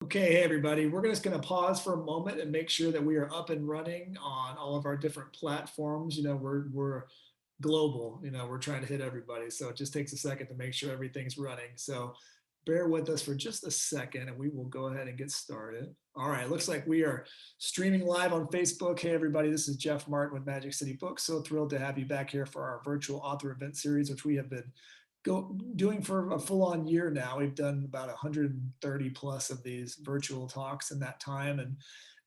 Okay, hey everybody, we're just going to pause for a moment and make sure that we are up and running on all of our different platforms. We're global, we're trying to hit everybody. So it just takes a second to make sure everything's running. So bear with us for just a second and we will go ahead and get started. All right, looks like we are streaming live on Facebook. Hey everybody, this is Jeff Martin with Magic City Books. So thrilled to have you back here for our virtual author event series, which we have been doing for a full-on year now. We've done about 130 plus of these virtual talks in that time,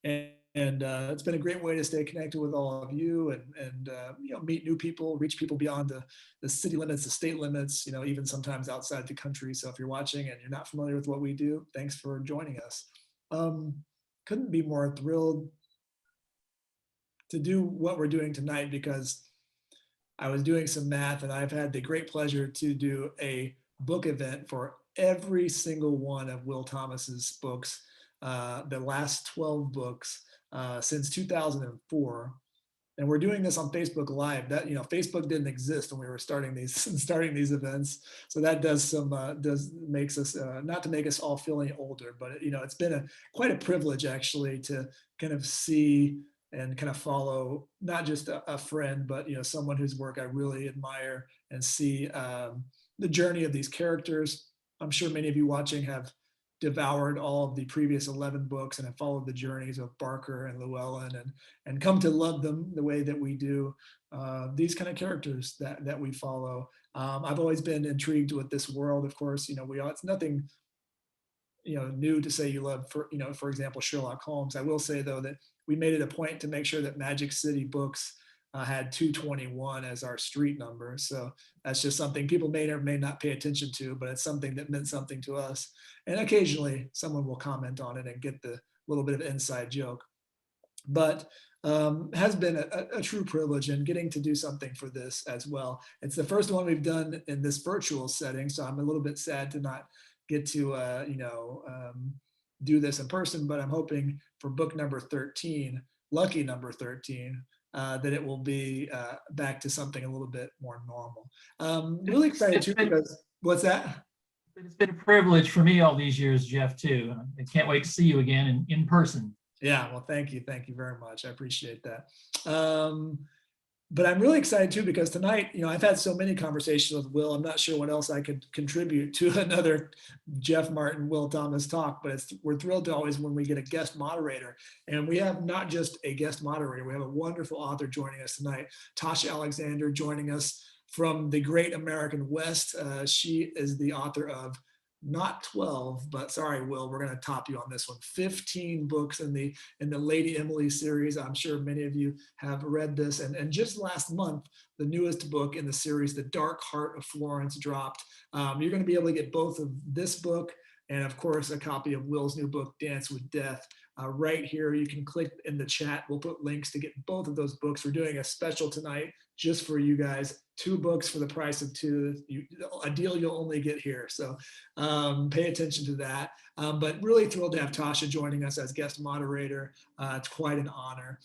and it's been a great way to stay connected with all of you and meet new people, reach people beyond the city limits, the state limits, even sometimes outside the country. So if you're watching and you're not familiar with what we do, thanks for joining us. Couldn't be more thrilled to do what we're doing tonight because I was doing some math and I've had the great pleasure to do a book event for every single one of Will Thomas's books, the last 12 books since 2004. And we're doing this on Facebook Live. That Facebook didn't exist when we were starting these events, so that makes us not to make us all feel any older, but it's been quite a privilege actually to kind of see and kind of follow not just a friend, but someone whose work I really admire and see the journey of these characters. I'm sure many of you watching have devoured all of the previous 11 books and have followed the journeys of Baker and Llewelyn and come to love them the way that we do. These kind of characters that we follow. I've always been intrigued with this world. Of course, it's nothing new to say you love, for example, Sherlock Holmes. I will say though that we made it a point to make sure that Magic City Books had 221 as our street number. So that's just something people may or may not pay attention to, but it's something that meant something to us. And occasionally someone will comment on it and get the little bit of inside joke. But has been a true privilege and getting to do something for this as well. It's the first one we've done in this virtual setting, so I'm a little bit sad to not get to do this in person, but I'm hoping for book number 13, lucky number 13, that it will be back to something a little bit more normal. Really excited too because, what's that? It's been a privilege for me all these years, Jeff, too. I can't wait to see you again in person. Yeah, well, thank you very much. I appreciate that. But I'm really excited too because tonight, I've had so many conversations with Will. I'm not sure what else I could contribute to another Jeff Martin, Will Thomas talk, but we're thrilled to always when we get a guest moderator. And we have not just a guest moderator, we have a wonderful author joining us tonight, Tasha Alexander joining us from the great American West. She is the author of not 12, but sorry, Will, we're going to top you on this one. 15 books in the Lady Emily series. I'm sure many of you have read this. And just last month, the newest book in the series, The Dark Heart of Florence, dropped. You're going to be able to get both of this book and, of course, a copy of Will's new book, Dance with Death. Right here, you can click in the chat. We'll put links to get both of those books. We're doing a special tonight just for you guys. 2 books for the price of 2, a deal you'll only get here. So pay attention to that. But really thrilled to have Tasha joining us as guest moderator. It's quite an honor.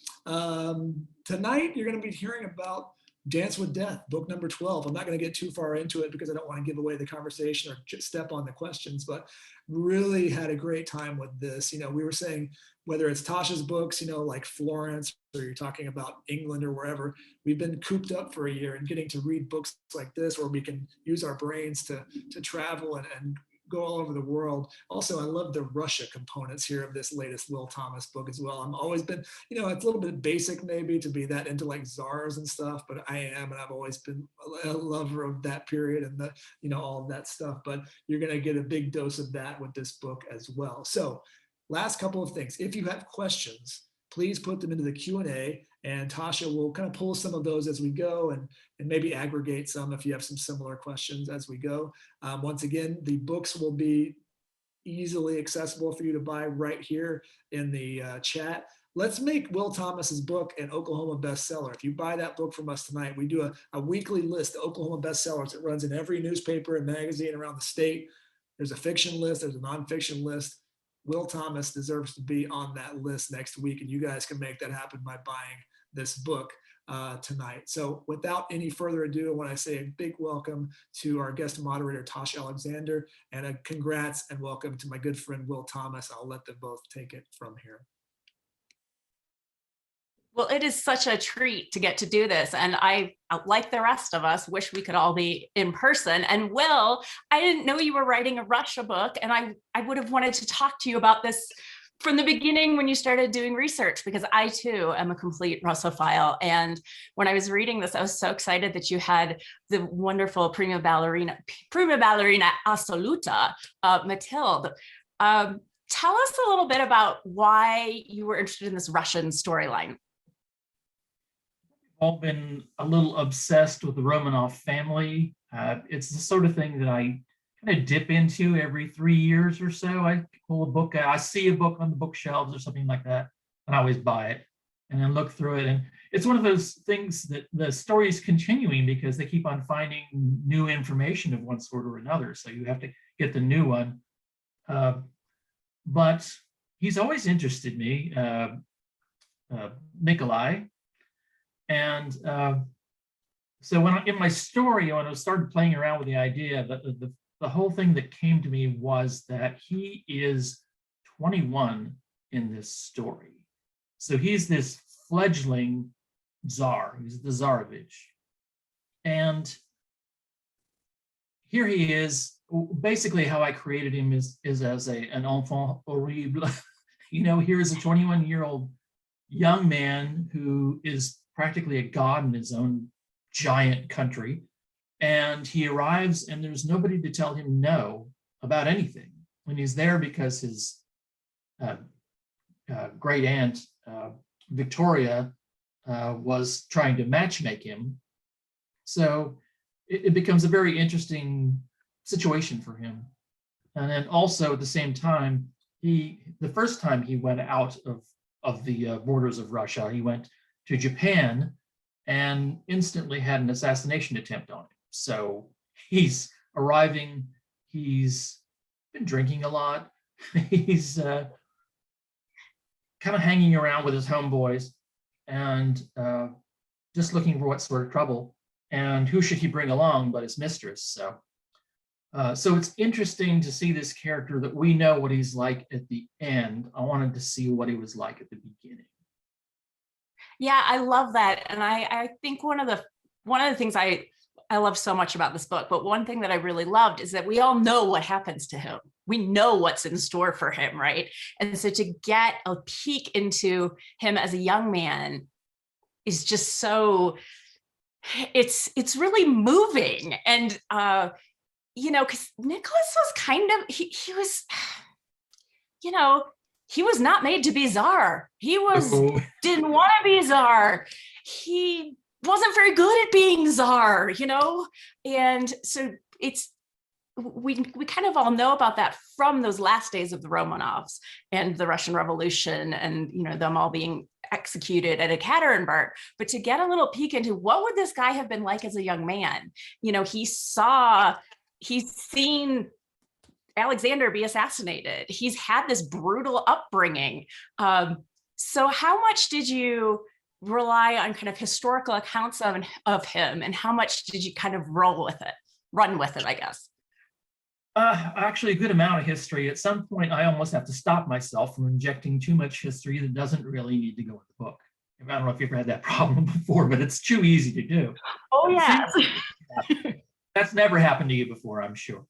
Tonight, you're going to be hearing about Dance with Death, book number 12. I'm not going to get too far into it because I don't want to give away the conversation or just step on the questions, but really had a great time with this. We were saying whether it's Tasha's books, like Florence, or you're talking about England or wherever, we've been cooped up for a year and getting to read books like this where we can use our brains to travel and go all over the world. Also, I love the Russia components here of this latest Will Thomas book as well. I'm always been, it's a little bit basic maybe to be that into like czars and stuff, but I am, and I've always been a lover of that period and all of that stuff. But you're going to get a big dose of that with this book as well. So last couple of things. If you have questions, please put them into the Q&A, and Tasha will kind of pull some of those as we go and maybe aggregate some if you have some similar questions as we go. Once again, the books will be easily accessible for you to buy right here in the chat. Let's make Will Thomas's book an Oklahoma bestseller. If you buy that book from us tonight, we do a weekly list of Oklahoma bestsellers. It runs in every newspaper and magazine around the state. There's a fiction list, there's a nonfiction list. Will Thomas deserves to be on that list next week, and you guys can make that happen by buying this book. tonight. So without any further ado, I want to say a big welcome to our guest moderator, Tasha Alexander, and a congrats and welcome to my good friend, Will Thomas. I'll let them both take it from here. Well, it is such a treat to get to do this. And I, like the rest of us, wish we could all be in person. And Will, I didn't know you were writing a Russia book, and I would have wanted to talk to you about this from the beginning when you started doing research, because I too am a complete Russophile. And when I was reading this, I was so excited that you had the wonderful prima ballerina assoluta, Mathilde. Tell us a little bit about why you were interested in this Russian storyline. All been a little obsessed with the Romanov family. It's the sort of thing that I kind of dip into every 3 years or so. I pull a book out, I see a book on the bookshelves or something like that, and I always buy it and then look through it. And it's one of those things that the story is continuing because they keep on finding new information of one sort or another. So you have to get the new one. But he's always interested me, Nikolai. And so when in my story, when I started playing around with the idea, that the whole thing that came to me was that he is 21 in this story. So he's this fledgling czar, he's the Tsesarevich. And here he is. Basically how I created him is as an enfant horrible. You know, here is a 21-year-old young man who is practically a god in his own giant country. And he arrives and there's nobody to tell him no about anything. When he's there because his great aunt, Victoria, was trying to matchmake him. So it becomes a very interesting situation for him. And then also at the same time, the first time he went out of the borders of Russia, he went to Japan and instantly had an assassination attempt on him. So he's arriving, he's been drinking a lot, he's kind of hanging around with his homeboys and just looking for what sort of trouble. And who should he bring along but his mistress? So it's interesting to see this character that we know what he's like at the end. I wanted to see what he was like at the beginning. Yeah, I love that. And I think one of the things I love so much about this book, but one thing that I really loved is that we all know what happens to him. We know what's in store for him, right? And so to get a peek into him as a young man is just so, it's really moving. And you know, because Nicholas was kind of, he was, you know, he was not made to be czar. He didn't want to be czar. He wasn't very good at being czar, you know? And so we kind of all know about that from those last days of the Romanovs and the Russian Revolution and, you know, them all being executed at Ekaterinburg. But to get a little peek into what would this guy have been like as a young man? You know, he's seen Alexander be assassinated. He's had this brutal upbringing. So how much did you rely on kind of historical accounts of him, and how much did you kind of run with it, I guess? Actually, a good amount of history. At some point, I almost have to stop myself from injecting too much history that doesn't really need to go in the book. I don't know if you've ever had that problem before, but it's too easy to do. Oh, yeah. That's never happened to you before, I'm sure.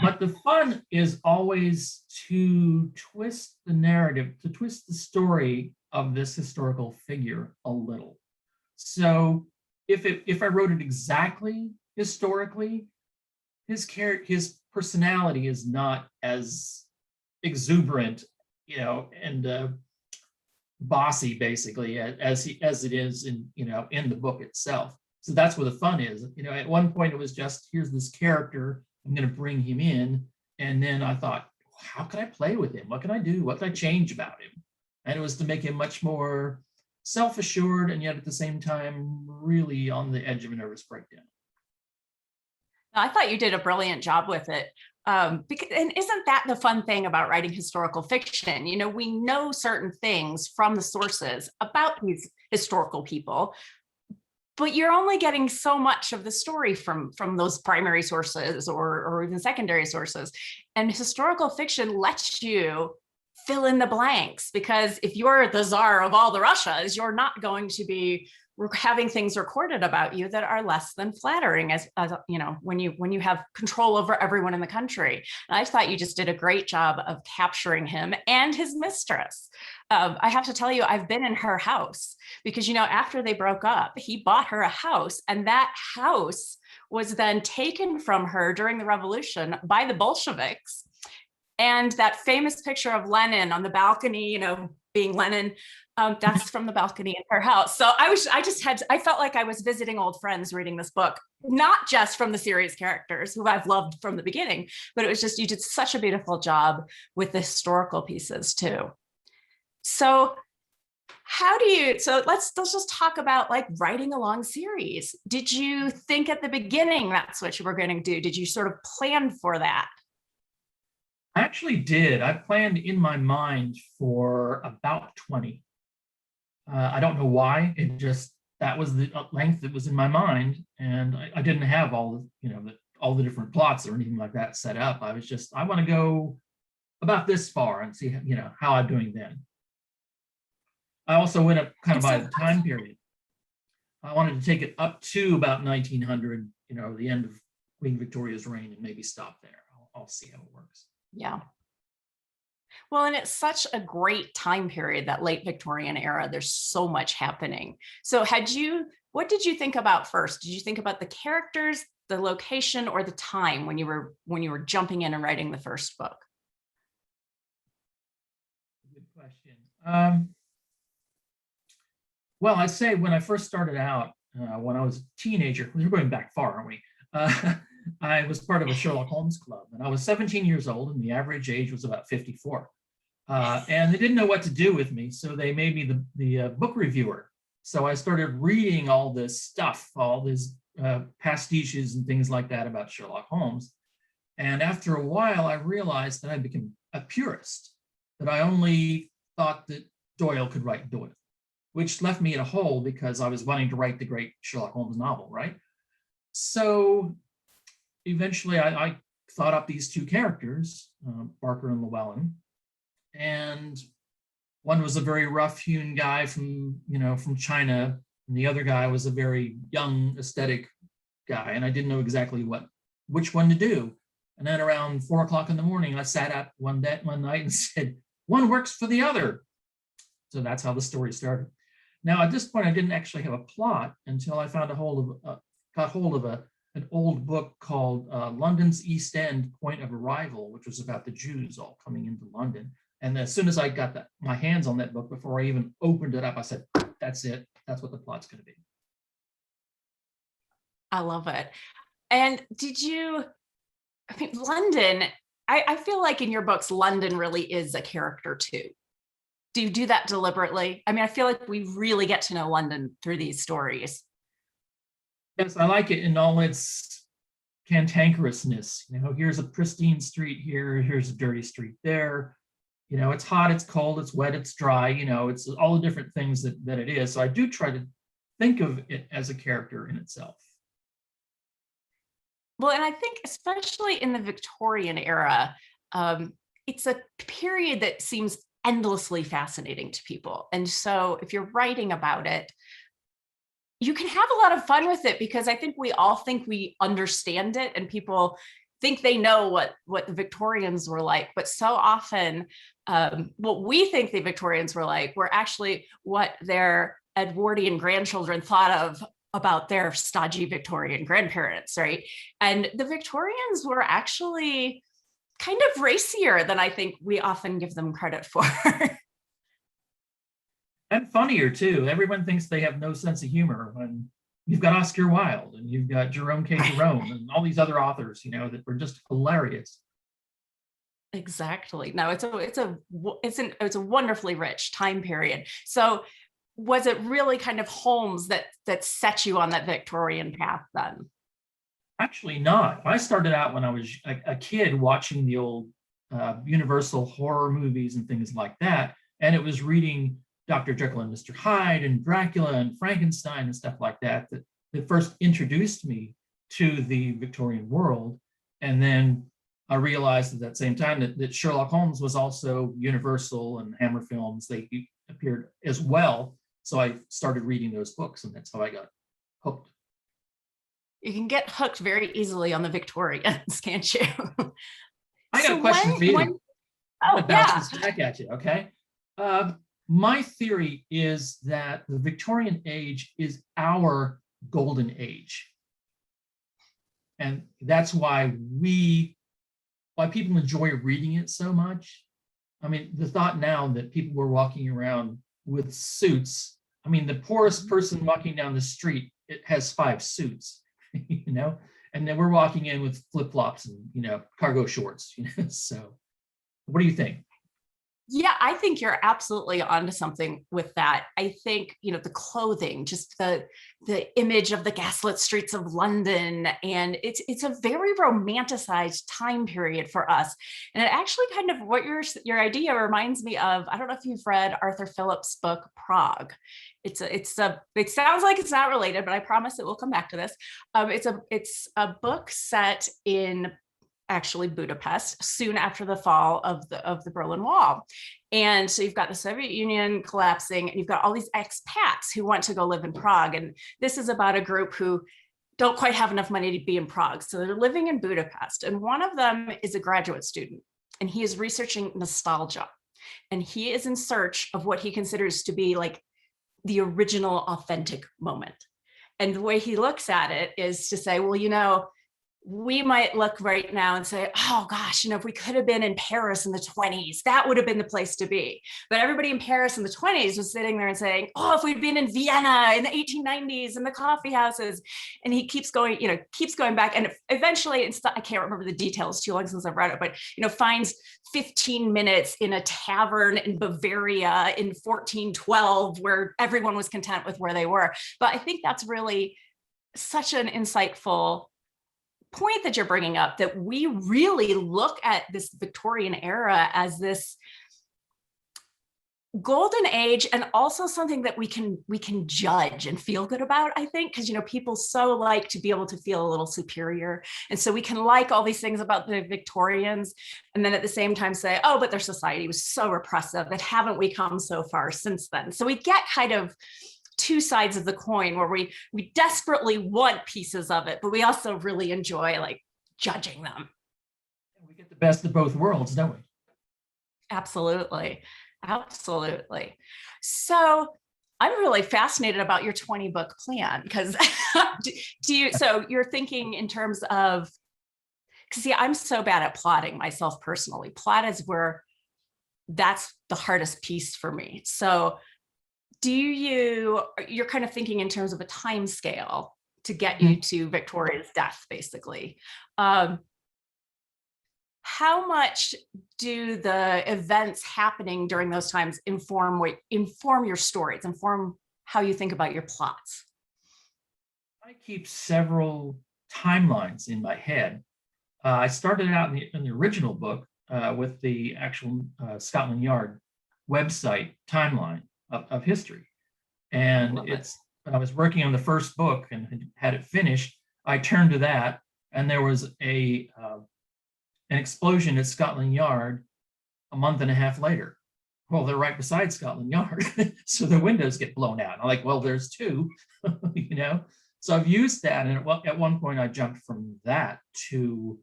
But the fun is always to twist the narrative, to twist the story of this historical figure a little. So if I wrote it exactly historically, his personality is not as exuberant, you know, and bossy basically as it is in the book itself. So that's where the fun is. You know, at one point it was just, here's this character, I'm going to bring him in. And then I thought, how can I play with him? What can I do? What can I change about him? And it was to make him much more self-assured and yet at the same time really on the edge of a nervous breakdown. I thought you did a brilliant job with it. And isn't that the fun thing about writing historical fiction? You know, we know certain things from the sources about these historical people, but you're only getting so much of the story from those primary sources or even secondary sources. And historical fiction lets you fill in the blanks, because if you're the czar of all the Russias, you're not going to be having things recorded about you that are less than flattering, as you know, when you have control over everyone in the country. And I thought you just did a great job of capturing him and his mistress. I have to tell you, I've been in her house, because, you know, after they broke up, he bought her a house, and that house was then taken from her during the revolution by the Bolsheviks. And that famous picture of Lenin on the balcony, you know, being Lenin, that's from the balcony in her house. So I felt like I was visiting old friends reading this book, not just from the series characters who I've loved from the beginning, but it was just, you did such a beautiful job with the historical pieces too. So let's just talk about like writing a long series. Did you think at the beginning that's what you were going to do? Did you sort of plan for that? I actually did. I planned in my mind for about 20. I don't know why. It just, that was the length that was in my mind, and I didn't have all the different plots or anything like that set up. I was just, I want to go about this far and see, you know, how I'm doing then. I also went up kind of by the time period. I wanted to take it up to about 1900, you know, the end of Queen Victoria's reign, and maybe stop there. I'll see how it works. Yeah. Well, and it's such a great time period, that late Victorian era. There's so much happening. So what did you think about first? Did you think about the characters, the location, or the time when you were jumping in and writing the first book? Good question. Well, I say when I first started out, when I was a teenager, we're going back far, aren't we? I was part of a Sherlock Holmes club, and I was 17 years old, and the average age was about 54. And they didn't know what to do with me, so they made me the book reviewer. So I started reading all this stuff, all these pastiches and things like that about Sherlock Holmes. And after a while, I realized that I became a purist, that I only thought that Doyle could write Doyle, which left me in a hole because I was wanting to write the great Sherlock Holmes novel, right? So eventually I thought up these two characters, Baker and Llewelyn, and one was a very rough-hewn guy from China, and the other guy was a very young, aesthetic guy, and I didn't know exactly which one to do. And then around 4 o'clock in the morning, I sat up one night and said, one works for the other. So that's how the story started. Now, at this point, I didn't actually have a plot until I got hold of an old book called London's East End Point of Arrival, which was about the Jews all coming into London. And as soon as I got my hands on that book, before I even opened it up, I said, that's it. That's what the plot's going to be. I love it. And London, I feel like in your books, London really is a character too. Do you do that deliberately? I mean, I feel like we really get to know London through these stories. Yes, I like it in all its cantankerousness. You know, here's a pristine street here, here's a dirty street there. You know, it's hot, it's cold, it's wet, it's dry. You know, it's all the different things that it is. So I do try to think of it as a character in itself. Well, and I think especially in the Victorian era, it's a period that seems endlessly fascinating to people. And so if you're writing about it, you can have a lot of fun with it, because I think we all think we understand it, and people think they know what the Victorians were like. But so often, what we think the Victorians were like were actually what their Edwardian grandchildren thought of about their stodgy Victorian grandparents, right? And the Victorians were actually kind of racier than I think we often give them credit for. And funnier too. Everyone thinks they have no sense of humor when you've got Oscar Wilde and you've got Jerome K. Jerome and all these other authors, you know, that were just hilarious. Exactly. No, it's a wonderfully rich time period. So was it really kind of Holmes that set you on that Victorian path then? Actually not. I started out when I was a kid watching the old Universal horror movies and things like that. And it was reading Dr. Jekyll and Mr. Hyde and Dracula and Frankenstein and stuff like that, that first introduced me to the Victorian world. And then I realized at that same time that Sherlock Holmes was also Universal and Hammer Films. They appeared as well. So I started reading those books, and that's how I got hooked. You can get hooked very easily on the Victorians, can't you? I got a question for you. I'm Oh, gonna bounce yeah. this back at you, okay? My theory is that the Victorian age is our golden age. And that's why people enjoy reading it so much. I mean, the thought now that people were walking around with suits, I mean, the poorest person walking down the street, it has 5 suits, you know, and then we're walking in with flip-flops and, you know, cargo shorts, you know, so what do you think? Yeah, I think you're absolutely onto something with that. I think, you know, the clothing, just the image of the gaslit streets of London, and it's a very romanticized time period for us. And it actually kind of what your idea reminds me of. I don't know if you've read Arthur Phillip's book Prague. It sounds like it's not related, but I promise it will come back to this. It's a book set in actually Budapest soon after the fall of the Berlin Wall. And so you've got the Soviet Union collapsing, and you've got all these expats who want to go live in Prague. And this is about a group who don't quite have enough money to be in Prague. So they're living in Budapest. And one of them is a graduate student, and he is researching nostalgia. And he is in search of what he considers to be like the original authentic moment. And the way he looks at it is to say, well, you know, we might look right now and say, oh gosh, you know, if we could have been in Paris in the 20s, that would have been the place to be. But everybody in Paris in the 20s was sitting there and saying, oh, if we'd been in Vienna in the 1890s in the coffee houses. And he keeps going back. And eventually, I can't remember the details, too long since I've read it, but, you know, finds 15 minutes in a tavern in Bavaria in 1412, where everyone was content with where they were. But I think that's really such an insightful point that you're bringing up, that we really look at this Victorian era as this golden age, and also something that we can judge and feel good about, I think, because, you know, people so like to be able to feel a little superior. And so we can like all these things about the Victorians, and then at the same time say, oh, but their society was so repressive, that haven't we come so far since then? So we get kind of two sides of the coin, where we desperately want pieces of it, but we also really enjoy like judging them. We get the best of both worlds, don't we? Absolutely. So I'm really fascinated about your 20-book plan, because so you're thinking in terms of, because see, I'm so bad at plotting myself personally. Plot is where that's the hardest piece for me. So you're kind of thinking in terms of a time scale to get you to Victoria's death, basically. How much do the events happening during those times inform your stories, inform how you think about your plots? I keep several timelines in my head. I started out in the original book with the actual Scotland Yard website timeline of history. And when I was working on the first book and had it finished, I turned to that, and there was an explosion at Scotland Yard a month and a half later. Well, they're right beside Scotland Yard, so the windows get blown out. I'm like, well, there's 2, you know? So I've used that, and at one point I jumped from that to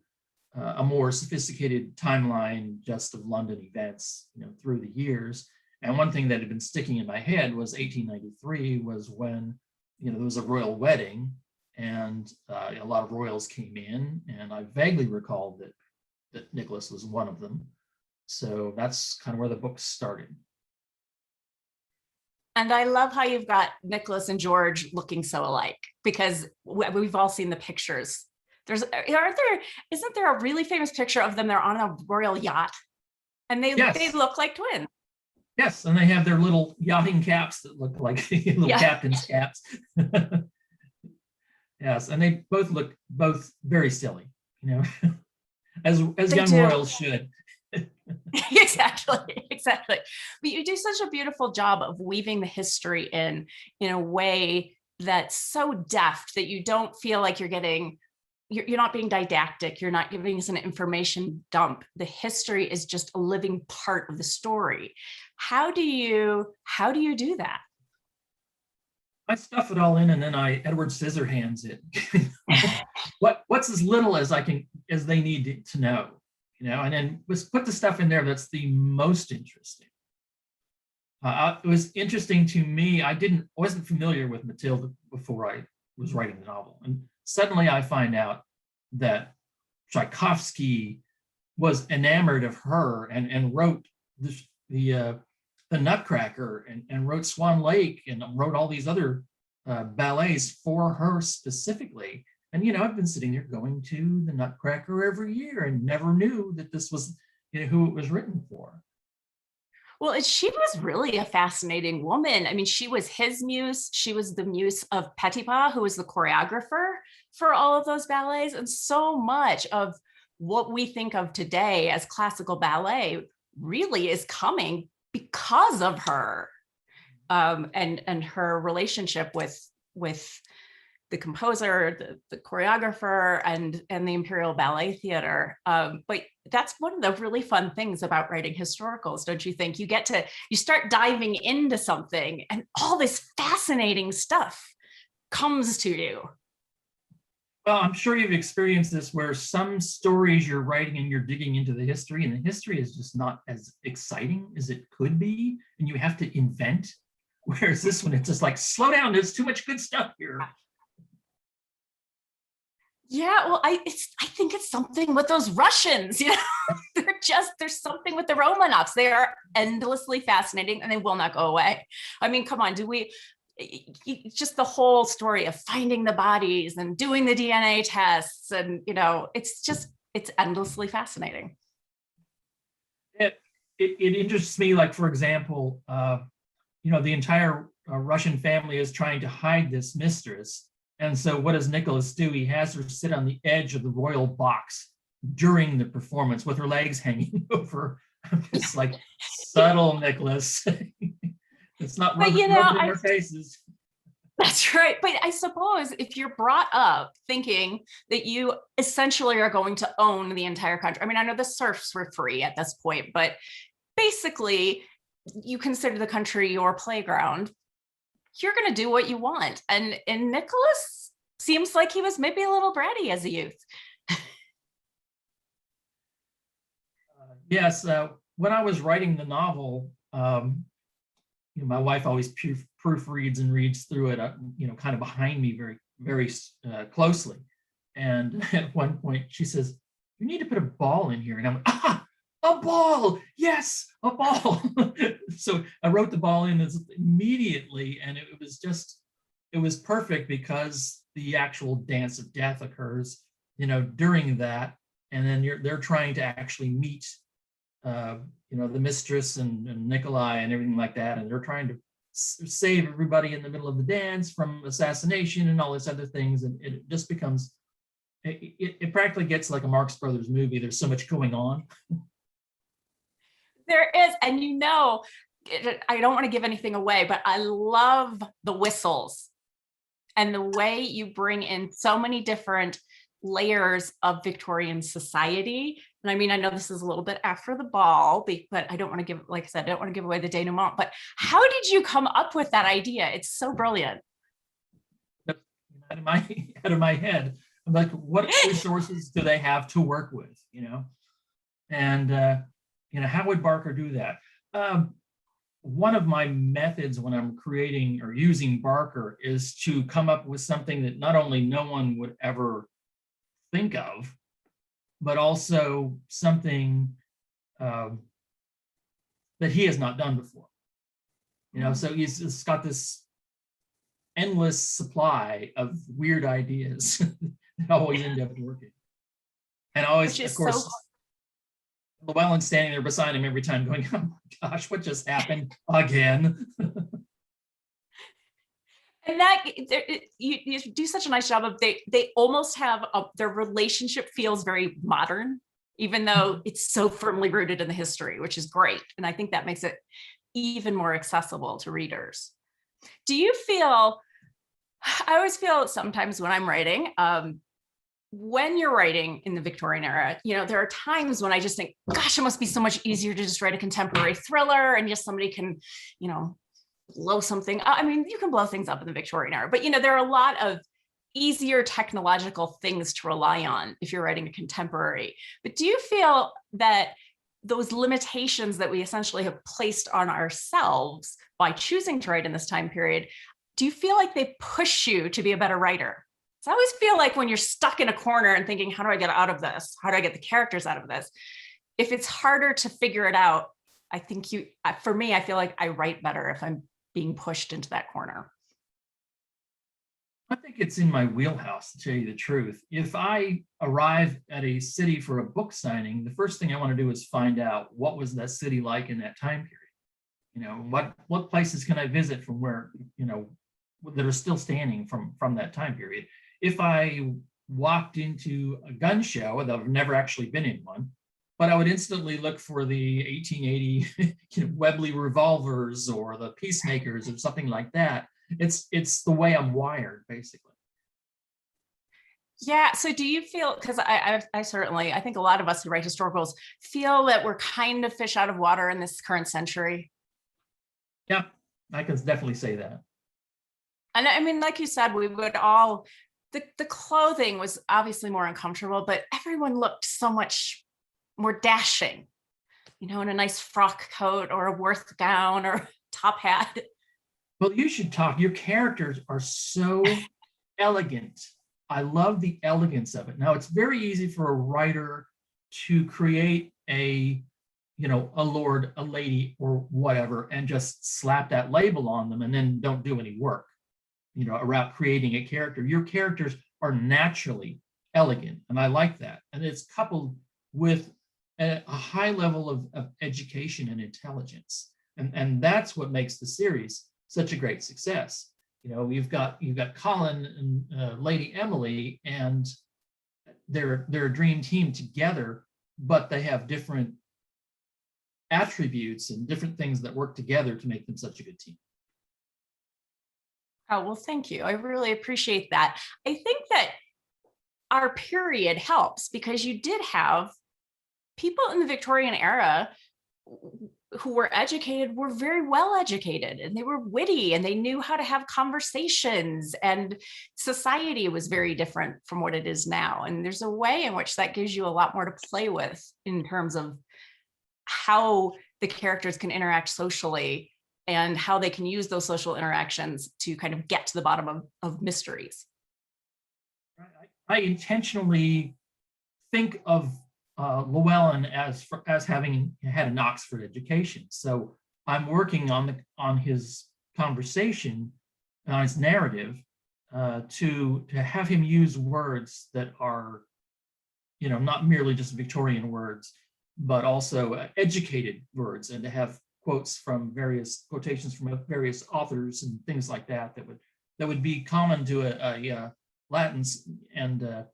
a more sophisticated timeline just of London events, you know, through the years. And one thing that had been sticking in my head was 1893 was when, you know, there was a royal wedding, and a lot of royals came in, and I vaguely recalled that Nicholas was one of them. So that's kind of where the book started. And I love how you've got Nicholas and George looking so alike, because we've all seen the pictures. Isn't there a really famous picture of them? They're on a royal yacht, and they look like twins. Yes, and they have their little yachting caps that look like little captain's caps. Yes, and they both look very silly, you know, as young royals should. Exactly. But you do such a beautiful job of weaving the history in a way that's so deft that you don't feel like you're not being didactic. You're not giving us an information dump. The history is just a living part of the story. How do you do that? I stuff it all in, and then I Edward Scissorhands it. What's as little as they need to know, and then put the stuff in there that's the most interesting. It was interesting to me. I wasn't familiar with Mathilde before I was writing the novel, and suddenly I find out that Tchaikovsky was enamored of her and wrote the Nutcracker and wrote Swan Lake and wrote all these other ballets for her specifically. And I've been sitting there going to the Nutcracker every year and never knew that this was who it was written for. Well, she was really a fascinating woman. I mean, she was his muse. She was the muse of Petipa, who was the choreographer for all of those ballets. And so much of what we think of today as classical ballet really is coming because of her, and her relationship with the composer, the choreographer, and the Imperial Ballet Theater. But that's one of the really fun things about writing historicals, don't you think? You start diving into something and all this fascinating stuff comes to you. Well, I'm sure you've experienced this where some stories you're writing and you're digging into the history, and the history is just not as exciting as it could be, and you have to invent. Whereas this one, it's just like, slow down, there's too much good stuff here. Yeah, well, I think it's something with those Russians, there's something with the Romanovs. They are endlessly fascinating and they will not go away. I mean, come on, just the whole story of finding the bodies and doing the DNA tests, and it's endlessly fascinating. It interests me, like, for example, the entire Russian family is trying to hide this mistress. And so what does Nicholas do? He has her sit on the edge of the royal box during the performance with her legs hanging over. It's like, subtle, Nicholas. It's not rubbing in our faces. That's right. But I suppose if you're brought up thinking that you essentially are going to own the entire country. I mean, I know the serfs were free at this point, but basically you consider the country your playground. You're going to do what you want. And Nicholas seems like he was maybe a little bratty as a youth. Yes. When I was writing the novel, my wife always proofreads and reads through it, kind of behind me very, very closely. And at one point she says, "You need to put a ball in here." And I'm like, a ball, yes, a ball. So I wrote the ball in immediately, and it was perfect because the actual dance of death occurs, during that, and then they're trying to actually meet, the mistress and Nikolai and everything like that, and they're trying to save everybody in the middle of the dance from assassination and all this other things, and it just becomes, it practically gets like a Marx Brothers movie. There's so much going on. There is, and I don't want to give anything away, but I love the whistles and the way you bring in so many different layers of Victorian society. And I mean, I know this is a little bit after the ball, but I don't want to give, like I said, I don't want to give away the denouement, but how did you come up with that idea? It's so brilliant. Out of my head, I'm like, what resources do they have to work with, and how would Barker do that? One of my methods when I'm creating or using Barker is to come up with something that not only no one would ever think of, but also something that he has not done before. So he's got this endless supply of weird ideas that always end up working. And always, of course, Llewelyn standing there beside him every time going, "Oh my gosh, what just happened again?" And that you do such a nice job of they almost have their relationship feels very modern. even though it's so firmly rooted in the history, which is great. And I think that makes it even more accessible to readers. Do you feel, I always feel sometimes when I'm writing, when you're writing in the Victorian era, there are times when I just think, gosh, it must be so much easier to just write a contemporary thriller and just somebody can, blow something. I mean, you can blow things up in the Victorian era, but there are a lot of easier technological things to rely on if you're writing a contemporary. But do you feel that those limitations that we essentially have placed on ourselves by choosing to write in this time period, do you feel like they push you to be a better writer? So I always feel like when you're stuck in a corner and thinking, how do I get out of this? How do I get the characters out of this? If it's harder to figure it out, I think for me, I feel like I write better if I'm being pushed into that corner. I think it's in my wheelhouse, to tell you the truth. If I arrive at a city for a book signing, the first thing I want to do is find out what was that city like in that time period. What places can I visit from where, that are still standing from that time period. If I walked into a gun show, though I've never actually been in one, but I would instantly look for the 1880 Webley revolvers or the peacemakers or something like that. It's the way I'm wired, basically. Yeah. So do you feel, because I certainly, I think a lot of us who write historicals feel that we're kind of fish out of water in this current century? Yeah, I can definitely say that. And I mean, like you said, we would all, the clothing was obviously more uncomfortable, but everyone looked so much more dashing, in a nice frock coat or a Worth gown or top hat. Well, you should talk. Your characters are so elegant. I love the elegance of it. Now, it's very easy for a writer to create a lord, a lady, or whatever, and just slap that label on them and then don't do any work, around creating a character. Your characters are naturally elegant, and I like that. And it's coupled with a high level of education and intelligence. And that's what makes the series such a great success. You've got Colin and Lady Emily, and they're a dream team together, but they have different attributes and different things that work together to make them such a good team. Oh, well, thank you. I really appreciate that. I think that our period helps because you did have people in the Victorian era who were educated, were very well educated, and they were witty, and they knew how to have conversations, and society was very different from what it is now. And there's a way in which that gives you a lot more to play with in terms of how the characters can interact socially and how they can use those social interactions to kind of get to the bottom of mysteries. I intentionally think of Llewelyn as having had an Oxford education. So I'm working on his conversation, on his narrative, to have him use words that are, not merely just Victorian words, but also educated words, and to have quotations from various authors and things like that would be common to a Latin and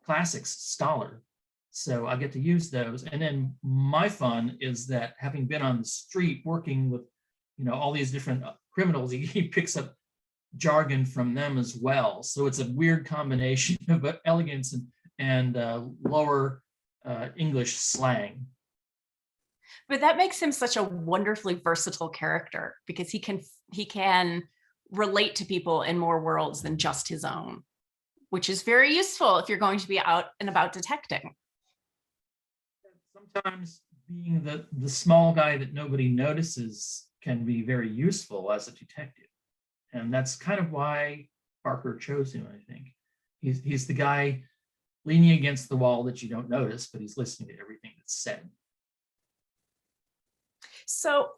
classics scholar. So I get to use those. And then my fun is that, having been on the street working with, all these different criminals, he picks up jargon from them as well. So it's a weird combination of elegance and lower English slang. But that makes him such a wonderfully versatile character, because he can relate to people in more worlds than just his own, which is very useful if you're going to be out and about detecting. Sometimes being the small guy that nobody notices can be very useful as a detective. And that's kind of why Parker chose him, I think. He's the guy leaning against the wall that you don't notice, but he's listening to everything that's said. So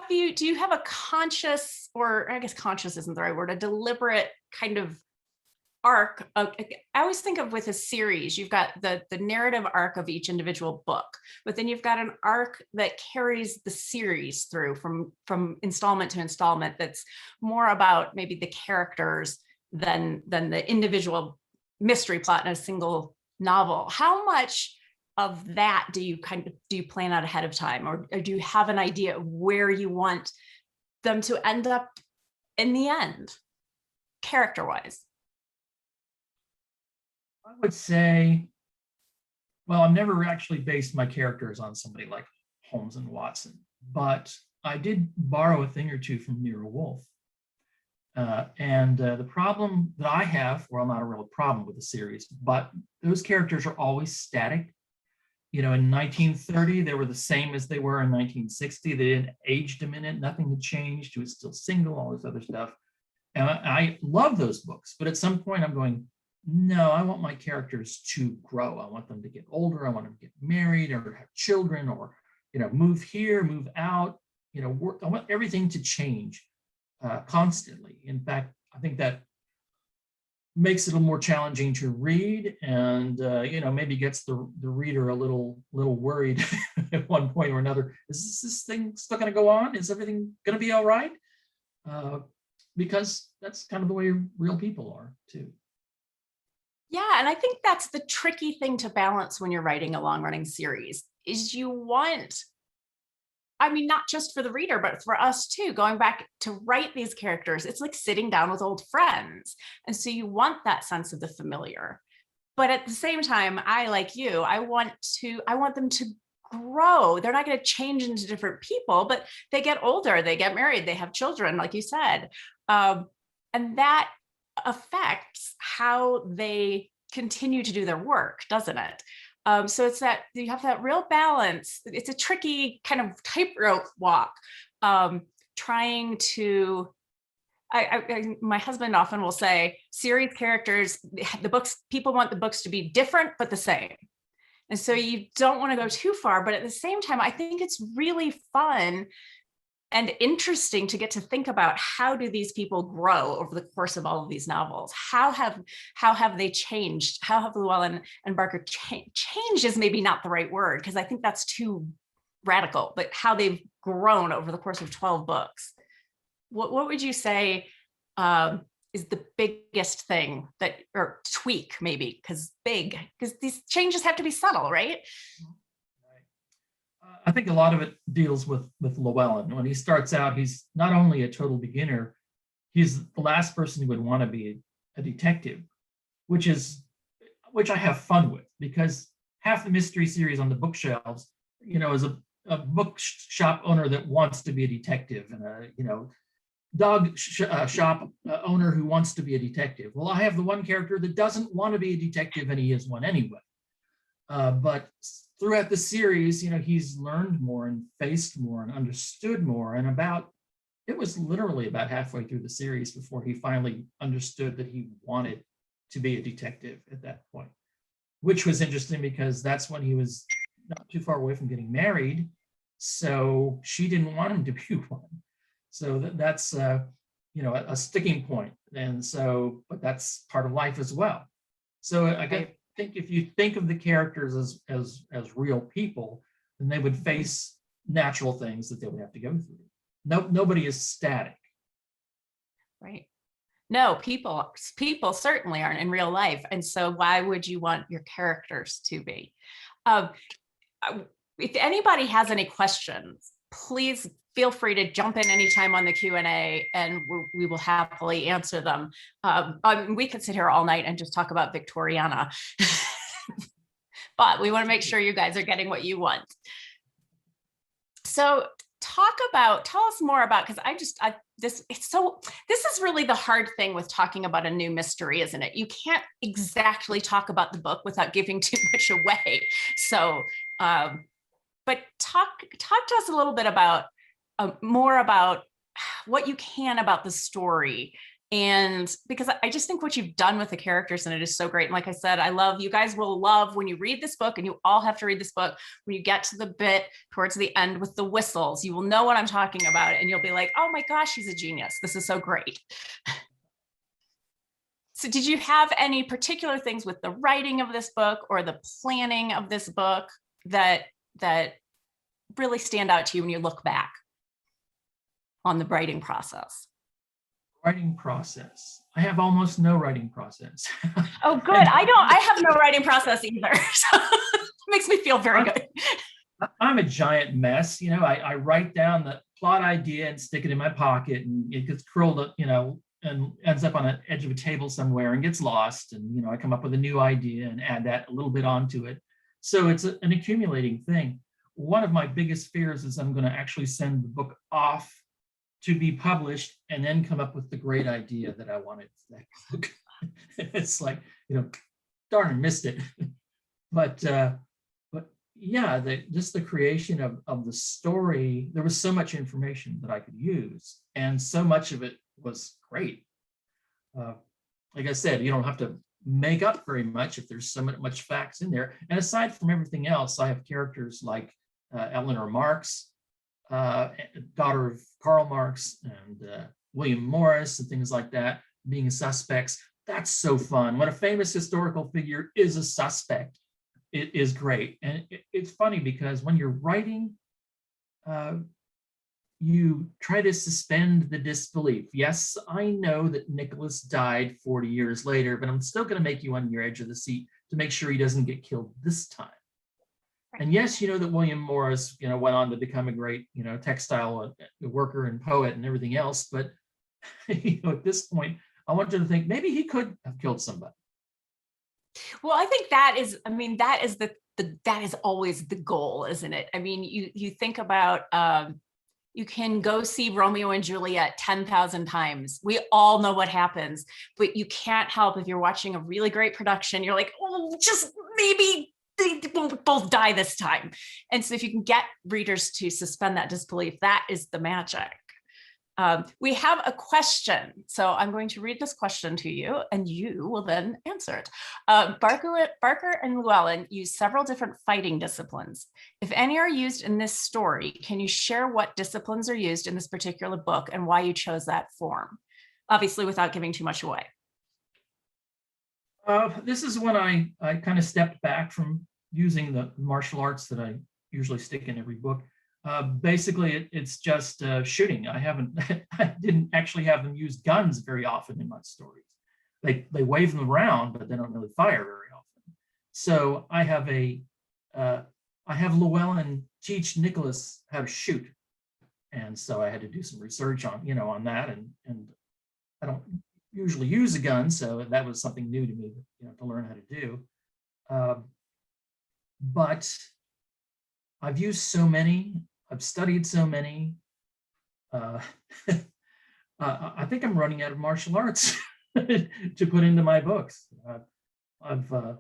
do you have a conscious, or I guess conscious isn't the right word, a deliberate kind of arc? I always think of, with a series, you've got the narrative arc of each individual book, but then you've got an arc that carries the series through from installment to installment, that's more about maybe the characters than the individual mystery plot in a single novel. How much of that do you plan out ahead of time, or do you have an idea of where you want them to end up in the end, character-wise? I would say, well, I've never actually based my characters on somebody like Holmes and Watson, but I did borrow a thing or two from Nero Wolfe. The problem that I have, well, not a real problem with the series, but those characters are always static. You know, in 1930, they were the same as they were in 1960. They didn't age a minute, nothing had changed. He was still single, all this other stuff. And I love those books, but at some point I'm going, no, I want my characters to grow. I want them to get older. I want them to get married or have children, or, you know, move here, move out, you know, work. I want everything to change constantly. In fact, I think that makes it a little more challenging to read, and you know, maybe gets the reader a little worried at one point or another. Is this thing still going to go on? Is everything going to be all right? Because that's kind of the way real people are too. Yeah, and I think that's the tricky thing to balance when you're writing a long-running series, is you want, I mean, not just for the reader, but for us too, going back to write these characters, it's like sitting down with old friends. And so you want that sense of the familiar. But at the same time, like you, I want them to grow. They're not going to change into different people, but they get older, they get married, they have children, like you said. And that affects how they continue to do their work, doesn't it? So it's that you have that real balance. It's a tricky kind of tightrope walk, trying to, my husband often will say, series characters, the books, people want the books to be different, but the same. And so you don't want to go too far, but at the same time, I think it's really fun and interesting to get to think about, how do these people grow over the course of all of these novels? How have they changed? How have Llewelyn and Barker changed is maybe not the right word, because I think that's too radical, but how they've grown over the course of 12 books. What would you say is the biggest thing that, or tweak maybe, because these changes have to be subtle, right? I think a lot of it deals with Llewelyn. When he starts out, he's not only a total beginner, he's the last person who would want to be a detective, which I have fun with, because half the mystery series on the bookshelves, you know, is a bookshop owner that wants to be a detective, and a, you know, dog shop owner who wants to be a detective. Well, I have the one character that doesn't want to be a detective, and he is one anyway. But throughout the series, you know, he's learned more and faced more and understood more. And it was literally about halfway through the series before he finally understood that he wanted to be a detective at that point, which was interesting because that's when he was not too far away from getting married. So she didn't want him to be one. So that's, you know, a sticking point. And so, but that's part of life as well. So I think if you think of the characters as real people, then they would face natural things that they would have to go through. Nobody is static. Right. No, people certainly aren't in real life. And so why would you want your characters to be? If anybody has any questions, please feel free to jump in anytime on the Q&A, and we will happily answer them. We could sit here all night and just talk about Victoriana, but we want to make sure you guys are getting what you want. So tell us more about, because this is really the hard thing with talking about a new mystery, isn't it? You can't exactly talk about the book without giving too much away. So, but talk to us a little bit about more about what you can about the story. And because I just think what you've done with the characters, and it is so great. And like I said, you guys will love when you read this book, and you all have to read this book. When you get to the bit towards the end with the whistles, you will know what I'm talking about. And you'll be like, oh my gosh, she's a genius. This is so great. So did you have any particular things with the writing of this book or the planning of this book that really stand out to you when you look back on the writing process? Writing process. I have almost no writing process. Oh, good. I have no writing process either. Makes me feel very good. I'm a giant mess. I write down the plot idea and stick it in my pocket, and it gets curled up, and ends up on the edge of a table somewhere and gets lost. And, I come up with a new idea and add that a little bit onto it. So it's an accumulating thing. One of my biggest fears is I'm going to actually send the book off to be published and then come up with the great idea that I wanted for that book. It's like, darn, I missed it. But yeah, just the creation of the story, there was so much information that I could use, and so much of it was great. Like I said, you don't have to make up very much if there's so much facts in there. And aside from everything else, I have characters like Eleanor Marx, daughter of Karl Marx, and William Morris, and things like that, being suspects. That's so fun. When a famous historical figure is a suspect, it is great. And it's funny because when you're writing, you try to suspend the disbelief. Yes, I know that Nicholas died 40 years later, but I'm still going to make you on your edge of the seat to make sure he doesn't get killed this time. And yes, you know that William Morris, went on to become a great, textile worker and poet and everything else. But at this point, I want you to think maybe he could have killed somebody. Well, I think that is that is always the goal, isn't it? I mean, you think about, you can go see Romeo and Juliet 10,000 times. We all know what happens, but you can't help if you're watching a really great production, you're like, oh, just maybe they won't both die this time. And so if you can get readers to suspend that disbelief, that is the magic. We have a question. So I'm going to read this question to you and you will then answer it. Baker and Llewelyn use several different fighting disciplines. If any are used in this story, can you share what disciplines are used in this particular book and why you chose that form? Obviously, without giving too much away. This is when I kind of stepped back from using the martial arts that I usually stick in every book. Basically, it's just shooting. I didn't actually have them use guns very often in my stories. They wave them around, but they don't really fire very often. So I have Llewelyn teach Nicholas how to shoot, and so I had to do some research on on that, and I don't usually use a gun, so that was something new to me, to learn how to do. But I've used so many. I've studied so many. I think I'm running out of martial arts to put into my books. I've too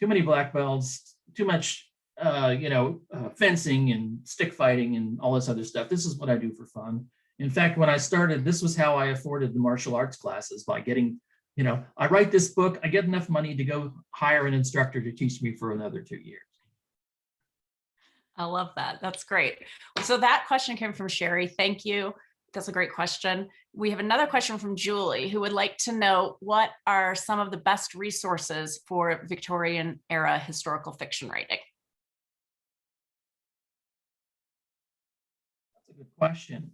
many black belts, too much, fencing and stick fighting and all this other stuff. This is what I do for fun. In fact, when I started, this was how I afforded the martial arts classes, by getting, I write this book, I get enough money to go hire an instructor to teach me for another 2 years. I love that. That's great. So that question came from Sherry. Thank you. That's a great question. We have another question from Julie, who would like to know what are some of the best resources for Victorian era historical fiction writing? That's a good question.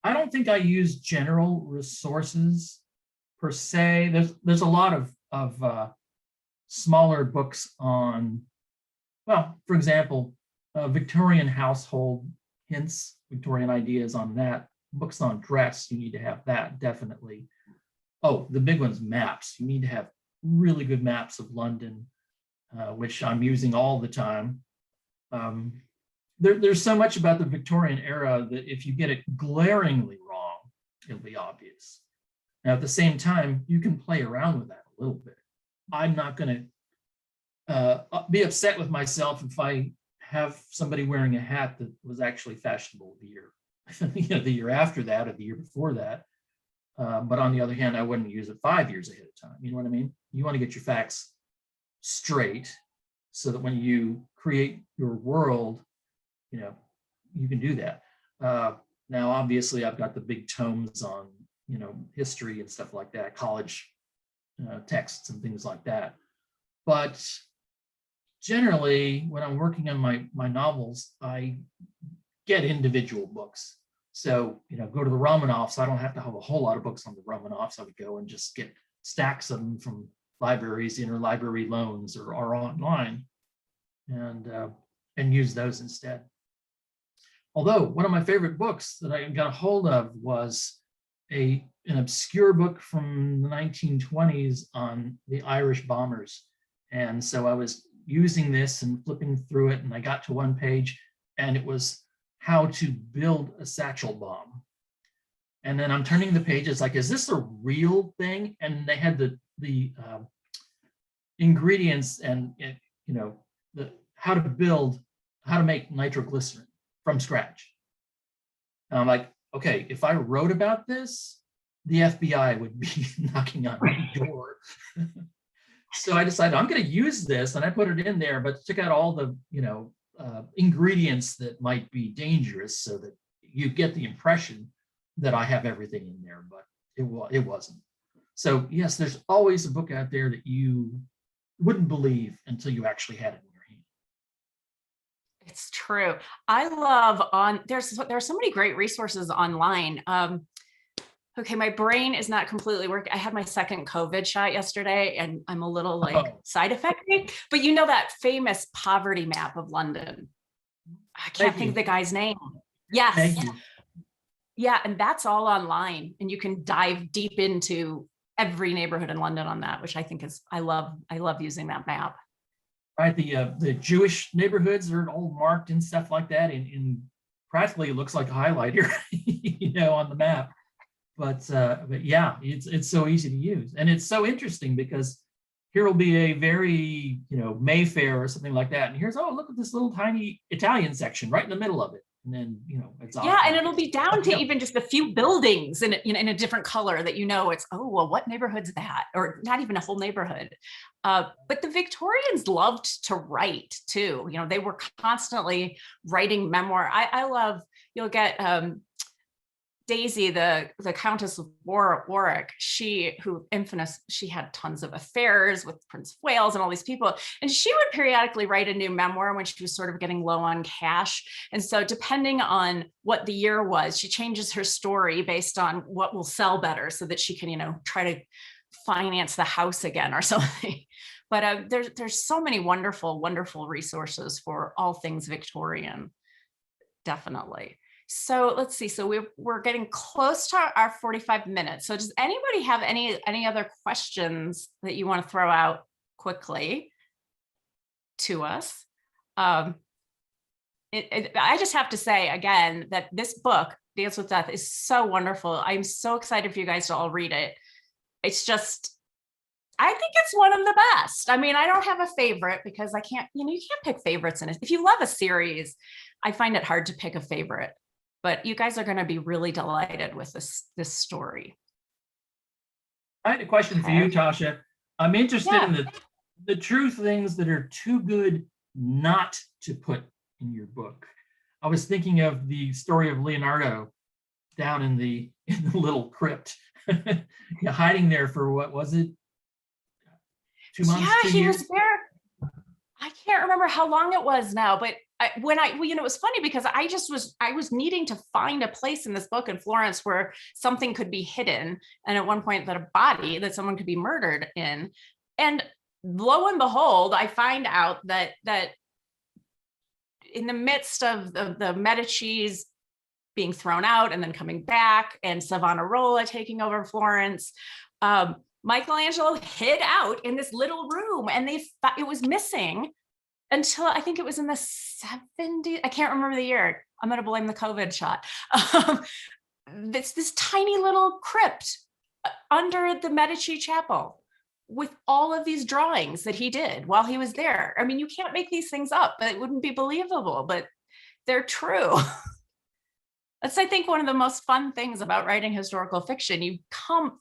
I don't think I use general resources per se. There's a lot of smaller books on, well, for example, Victorian household hints, Victorian ideas on that. Books on dress, you need to have that, definitely. Oh, the big one's maps. You need to have really good maps of London, which I'm using all the time. There's so much about the Victorian era that if you get it glaringly wrong, it'll be obvious. Now, at the same time, you can play around with that a little bit. I'm not going to be upset with myself if I have somebody wearing a hat that was actually fashionable the year, the year after that or the year before that. But on the other hand, I wouldn't use it 5 years ahead of time. You know what I mean? You want to get your facts straight so that when you create your world, you can do that. Now, obviously, I've got the big tomes on, history and stuff like that, college texts and things like that. But generally, when I'm working on my novels, I get individual books. So, go to the Romanovs. I don't have to have a whole lot of books on the Romanovs. I would go and just get stacks of them from libraries, interlibrary loans, or online, and use those instead. Although one of my favorite books that I got a hold of was an obscure book from the 1920s on the Irish bombers. And so I was using this and flipping through it, and I got to one page, and it was how to build a satchel bomb. And then I'm turning the pages like, is this a real thing? And they had the ingredients and how to make nitroglycerin from scratch. And I'm like, okay, if I wrote about this, the FBI would be knocking on my door. So I decided I'm going to use this, and I put it in there, but took out all the ingredients that might be dangerous, so that you get the impression that I have everything in there, but it wasn't. So yes, there's always a book out there that you wouldn't believe until you actually had it in your hand. It's true. I love there's so many great resources online. Okay, my brain is not completely working. I had my second COVID shot yesterday, and I'm a little side affected, but you know that famous poverty map of London. I can't think of the guy's name. Yes. Thank you. Yeah, and that's all online, and you can dive deep into every neighborhood in London on that, which I think is, I love using that map. Right, the Jewish neighborhoods are all marked and stuff like that, and practically it looks like a highlighter, on the map. But yeah, it's so easy to use, and it's so interesting because here will be a very Mayfair or something like that, and here's, oh, look at this little tiny Italian section right in the middle of it, and then it's yeah, and it'll be down to even just a few buildings in a different color that it's, oh well, what neighborhood's that, or not even a whole neighborhood. But the Victorians loved to write too. They were constantly writing memoir. I love, you'll get Daisy, the Countess of Warwick, she had tons of affairs with Prince of Wales and all these people. And she would periodically write a new memoir when she was sort of getting low on cash. And so depending on what the year was, she changes her story based on what will sell better so that she can, try to finance the house again or something. But there's so many wonderful, wonderful resources for all things Victorian, definitely. So let's see. So we're getting close to our 45 minutes. So does anybody have any other questions that you want to throw out quickly to us? I just have to say again that this book, Dance with Death, is so wonderful. I'm so excited for you guys to all read it. It's just, I think it's one of the best. I mean, I don't have a favorite because I can't, you can't pick favorites in it. If you love a series, I find it hard to pick a favorite. But you guys are going to be really delighted with this story. I had a question for you, Tasha. I'm interested in the true things that are too good not to put in your book. I was thinking of the story of Leonardo down in the little crypt, hiding there for what was it? 2 months? Yeah, 2 years? Was there. I can't remember how long it was now, but it was funny because I was needing to find a place in this book in Florence where something could be hidden, and at one point that a body that someone could be murdered in, and lo and behold, I find out that in the midst of the Medicis being thrown out and then coming back, and Savonarola taking over Florence, Michelangelo hid out in this little room, and it was missing until I think it was in the 70s. I can't remember the year. I'm going to blame the COVID shot. It's this tiny little crypt under the Medici chapel with all of these drawings that he did while he was there. I mean, you can't make these things up, but it wouldn't be believable, but they're true. That's, I think, one of the most fun things about writing historical fiction. You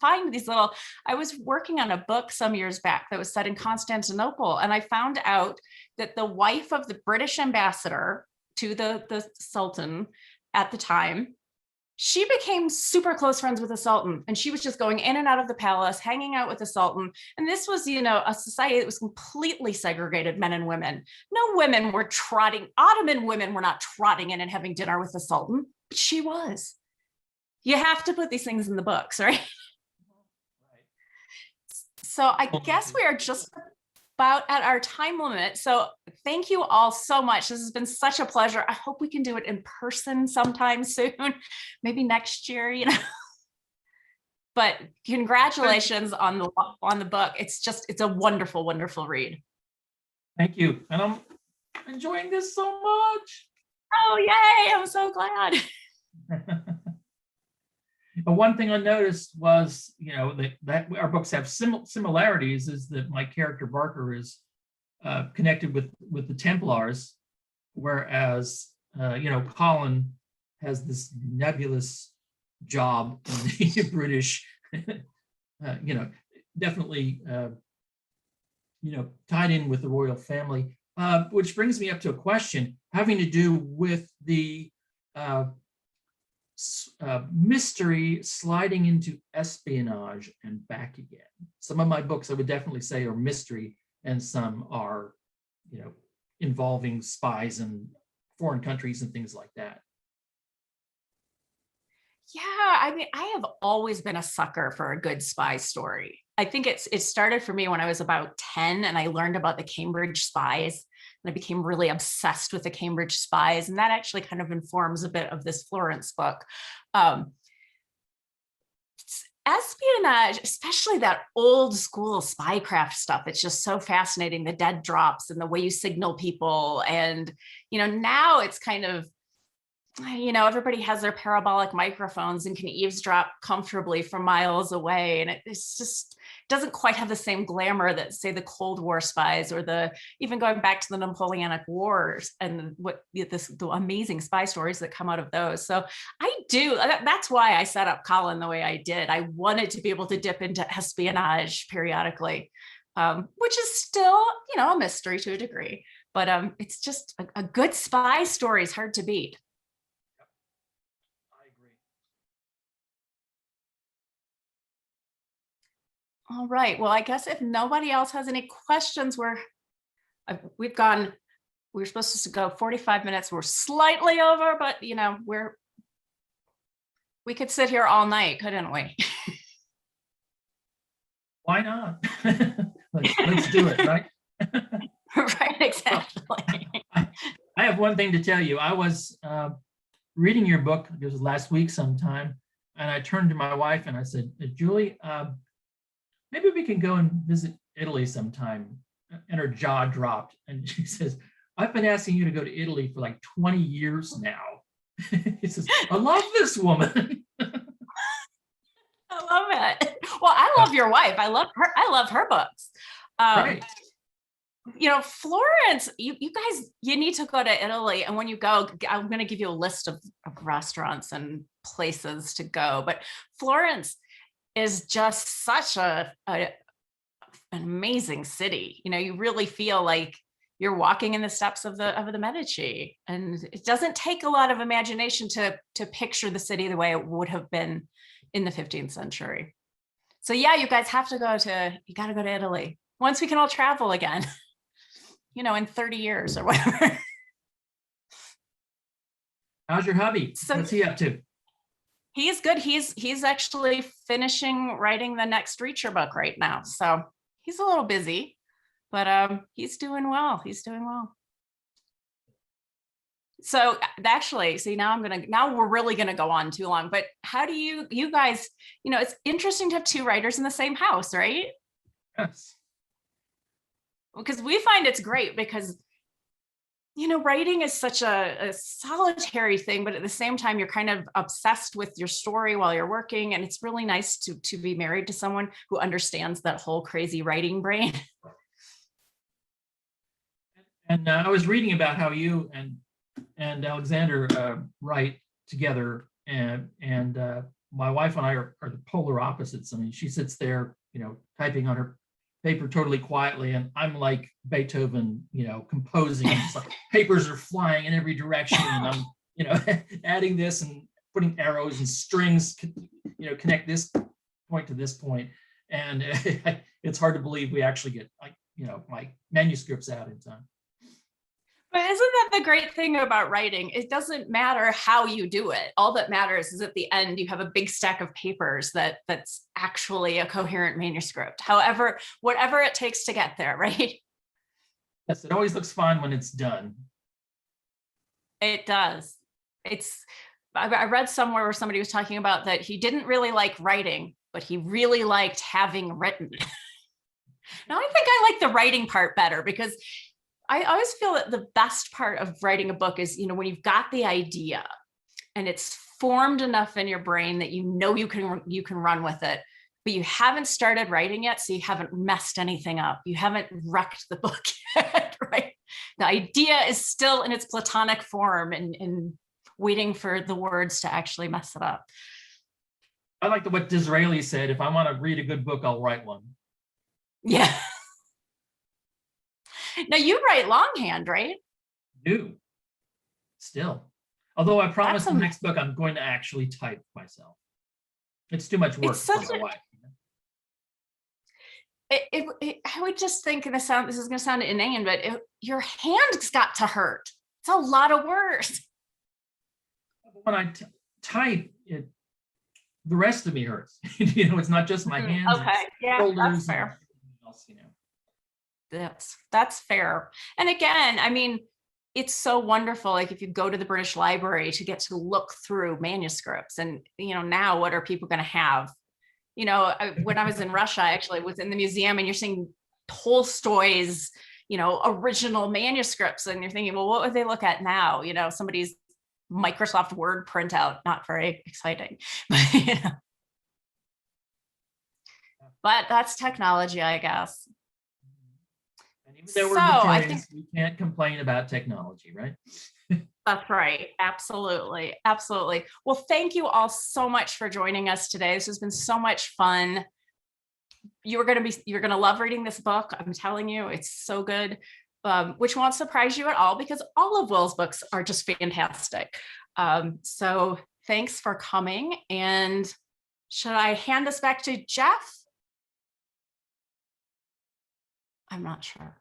find these little, I was working on a book some years back that was set in Constantinople, and I found out that the wife of the British ambassador to the Sultan at the time, she became super close friends with the Sultan, and she was just going in and out of the palace, hanging out with the Sultan. And this was, a society that was completely segregated, men and women. No women were Ottoman women were not trotting in and having dinner with the Sultan. She was. You have to put these things in the books, right? Right. So So I guess we are just about at our time limit. So thank you all so much. This has been such a pleasure. I hope we can do it in person sometime soon, maybe next year, you know. But congratulations on the book. It's a wonderful, wonderful read. Thank you. And I'm enjoying this so much. Oh, yay. I'm so glad. But one thing I noticed was, that our books have similarities is that my character Barker is connected with the Templars, whereas, Colin has this nebulous job in the British, definitely, tied in with the royal family, which brings me up to a question having to do with the mystery sliding into espionage and back again. Some of my books I would definitely say are mystery, and some are, involving spies in foreign countries and things like that. Yeah, I mean, I have always been a sucker for a good spy story. I think it started for me when I was about 10 and I learned about the Cambridge spies. And I became really obsessed with the Cambridge spies. And that actually kind of informs a bit of this Florence book. Espionage, especially that old school spycraft stuff, it's just so fascinating. The dead drops and the way you signal people. And, now it's kind of, everybody has their parabolic microphones and can eavesdrop comfortably from miles away. And it's just doesn't quite have the same glamour that, say, the Cold War spies or even going back to the Napoleonic Wars and the amazing spy stories that come out of those. So that's why I set up Colin the way I did. I wanted to be able to dip into espionage periodically, which is still, a mystery to a degree. But it's just a good spy story is hard to beat. All right. Well, I guess if nobody else has any questions, we were supposed to go 45 minutes. We're slightly over, but we could sit here all night, couldn't we? Why not? Let's do it, right? Right, exactly. I have one thing to tell you. I was reading your book, it was last week sometime, and I turned to my wife and I said, Julie, maybe we can go and visit Italy sometime. And her jaw dropped. And she says, I've been asking you to go to Italy for like 20 years now. He says, I love this woman. I love it. Well, I love your wife. I love her books. Right. Florence, you guys, you need to go to Italy. And when you go, I'm going to give you a list of restaurants and places to go. But Florence is just such an amazing city. You really feel like you're walking in the steps of the Medici, and it doesn't take a lot of imagination to picture the city the way it would have been in the 15th century. So yeah, you guys got to go to Italy once we can all travel again, in 30 years or whatever. How's your hubby? What's he up to? He's good. He's actually finishing writing the next Reacher book right now. So he's a little busy, but he's doing well. So actually, see, now we're really gonna go on too long. But how do you guys, it's interesting to have two writers in the same house, right? Yes. Because we find it's great because writing is such a solitary thing, but at the same time, you're kind of obsessed with your story while you're working. And it's really nice to be married to someone who understands that whole crazy writing brain. And I was reading about how you and Alexander write together, and my wife and I are the polar opposites. I mean, she sits there, typing on her paper totally quietly, and I'm like Beethoven, composing. It's like papers are flying in every direction, and I'm, adding this and putting arrows and strings, connect this point to this point, and it's hard to believe we actually get my manuscripts out in time. But isn't that the great thing about writing? It doesn't matter how you do it. All that matters is at the end, you have a big stack of papers that's actually a coherent manuscript. However, whatever it takes to get there, right? Yes, it always looks fun when it's done. It does. I read somewhere where somebody was talking about that he didn't really like writing, but he really liked having written. Now I think I like the writing part better, because I always feel that the best part of writing a book is, when you've got the idea and it's formed enough in your brain that you can run with it, but you haven't started writing yet, so you haven't messed anything up. You haven't wrecked the book yet, right? The idea is still in its platonic form and waiting for the words to actually mess it up. I like what Disraeli said, if I want to read a good book, I'll write one. Yeah. Now you write longhand, right? Do. Still. Although I promise That's the next book I'm going to actually type myself. It's too much work for my wife. I would just think, this is going to sound inane, but your hand's got to hurt. It's a lot of words. When I type, the rest of me hurts. It's not just my hands. Okay, yeah, that's fair. Else, That's fair. And again, I mean, it's so wonderful. Like if you go to the British Library to get to look through manuscripts, and now what are people going to have? When I was in Russia, I actually was in the museum, and you're seeing Tolstoy's, original manuscripts, and you're thinking, well, what would they look at now? Somebody's Microsoft Word printout, not very exciting. But that's technology, I guess. And even though we're So, I Victorians, we can't complain about technology, right? That's right. Absolutely. Absolutely. Well, thank you all so much for joining us today. This has been so much fun. You're going to love reading this book. I'm telling you, it's so good, which won't surprise you at all, because all of Will's books are just fantastic. So thanks for coming. And should I hand this back to Jeff? I'm not sure.